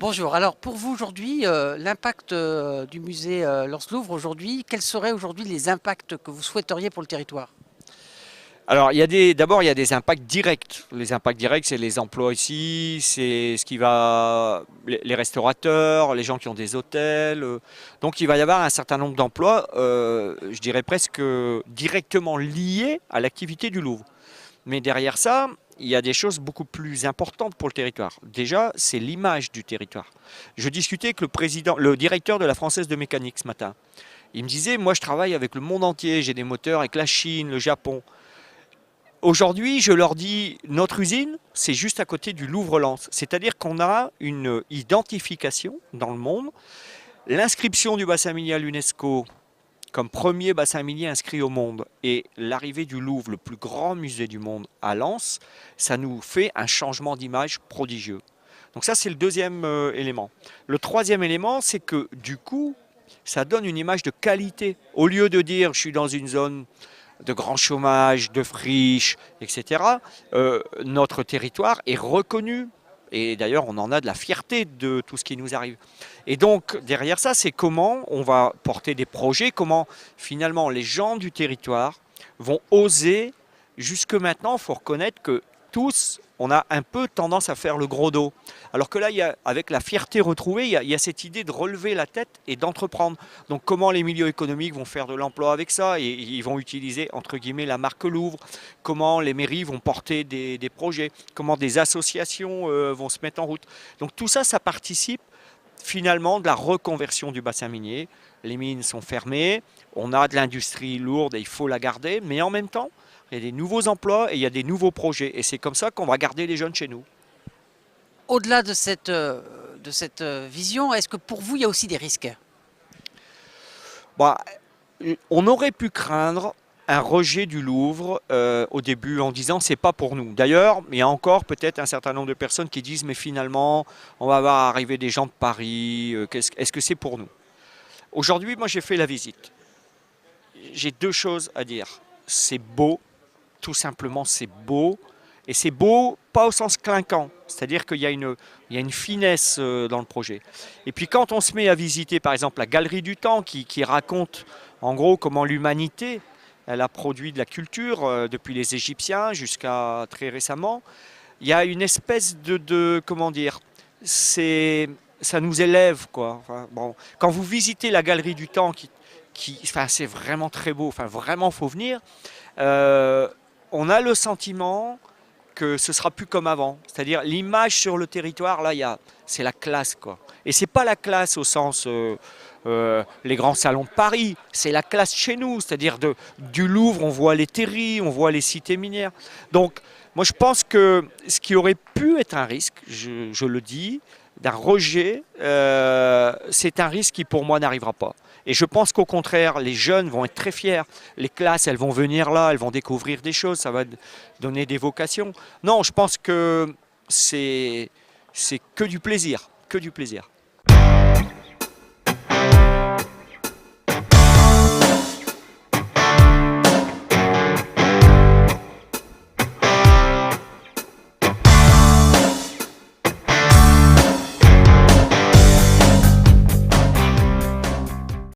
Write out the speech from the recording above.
Bonjour. Alors pour vous aujourd'hui, l'impact du musée Lens-Louvre aujourd'hui, quels seraient aujourd'hui les impacts que vous souhaiteriez pour le territoire? Alors, d'abord, il y a des impacts directs. Les impacts directs, c'est les emplois ici, c'est ce qui va, les restaurateurs, les gens qui ont des hôtels. Donc, il va y avoir un certain nombre d'emplois, je dirais presque directement liés à l'activité du Louvre. Mais derrière ça, il y a des choses beaucoup plus importantes pour le territoire. Déjà, c'est l'image du territoire. Je discutais avec le directeur de la Française de mécanique ce matin. Il me disait, moi, je travaille avec le monde entier. J'ai des moteurs avec la Chine, le Japon. Aujourd'hui, je leur dis, notre usine, c'est juste à côté du Louvre-Lens. C'est-à-dire qu'on a une identification dans le monde. L'inscription du bassin minier à l'UNESCO comme premier bassin minier inscrit au monde et l'arrivée du Louvre, le plus grand musée du monde, à Lens, ça nous fait un changement d'image prodigieux. Donc ça, c'est le deuxième élément. Le troisième élément, c'est que du coup, ça donne une image de qualité. Au lieu de dire, je suis dans une zone de grand chômage, de friches, etc., notre territoire est reconnu. Et d'ailleurs, on en a de la fierté de tout ce qui nous arrive. Et donc, derrière ça, c'est comment on va porter des projets, comment finalement les gens du territoire vont oser. Jusque maintenant, il faut reconnaître que tous, on a un peu tendance à faire le gros dos. Alors que là, avec la fierté retrouvée, il y a cette idée de relever la tête et d'entreprendre. Donc comment les milieux économiques vont faire de l'emploi avec ça et ils vont utiliser, entre guillemets, la marque Louvre. Comment les mairies vont porter des projets. Comment des associations vont se mettre en route. Donc tout ça, ça participe finalement de la reconversion du bassin minier. Les mines sont fermées, on a de l'industrie lourde et il faut la garder, mais en même temps, il y a des nouveaux emplois et il y a des nouveaux projets. Et c'est comme ça qu'on va garder les jeunes chez nous. Au-delà de cette vision, est-ce que pour vous il y a aussi des risques? Bah, on aurait pu craindre un rejet du Louvre au début en disant c'est pas pour nous. D'ailleurs, il y a encore peut-être un certain nombre de personnes qui disent mais finalement on va voir arriver des gens de Paris, est-ce que c'est pour nous? Aujourd'hui, moi j'ai fait la visite. J'ai deux choses à dire. C'est beau, tout simplement c'est beau. Et c'est beau, pas au sens clinquant, c'est-à-dire qu'il y a une finesse dans le projet. Et puis quand on se met à visiter par exemple la Galerie du Temps qui raconte en gros comment l'humanité elle a produit de la culture depuis les Égyptiens jusqu'à très récemment, il y a une espèce comment dire, ça nous élève quoi. Enfin, bon, quand vous visitez la Galerie du Temps enfin, c'est vraiment très beau, enfin vraiment faut venir. euh, on a le sentiment que ce sera plus comme avant. C'est-à-dire l'image sur le territoire, là, c'est la classe, quoi. Et c'est pas la classe au sens les grands salons de Paris, c'est la classe chez nous, c'est-à-dire du Louvre, on voit les terris, on voit les cités minières. Donc, moi, je pense que ce qui aurait pu être un risque, je le dis, d'un rejet, c'est un risque qui pour moi n'arrivera pas. Et je pense qu'au contraire, les jeunes vont être très fiers. Les classes, elles vont venir là, elles vont découvrir des choses, ça va donner des vocations. Non, je pense que c'est que du plaisir, que du plaisir.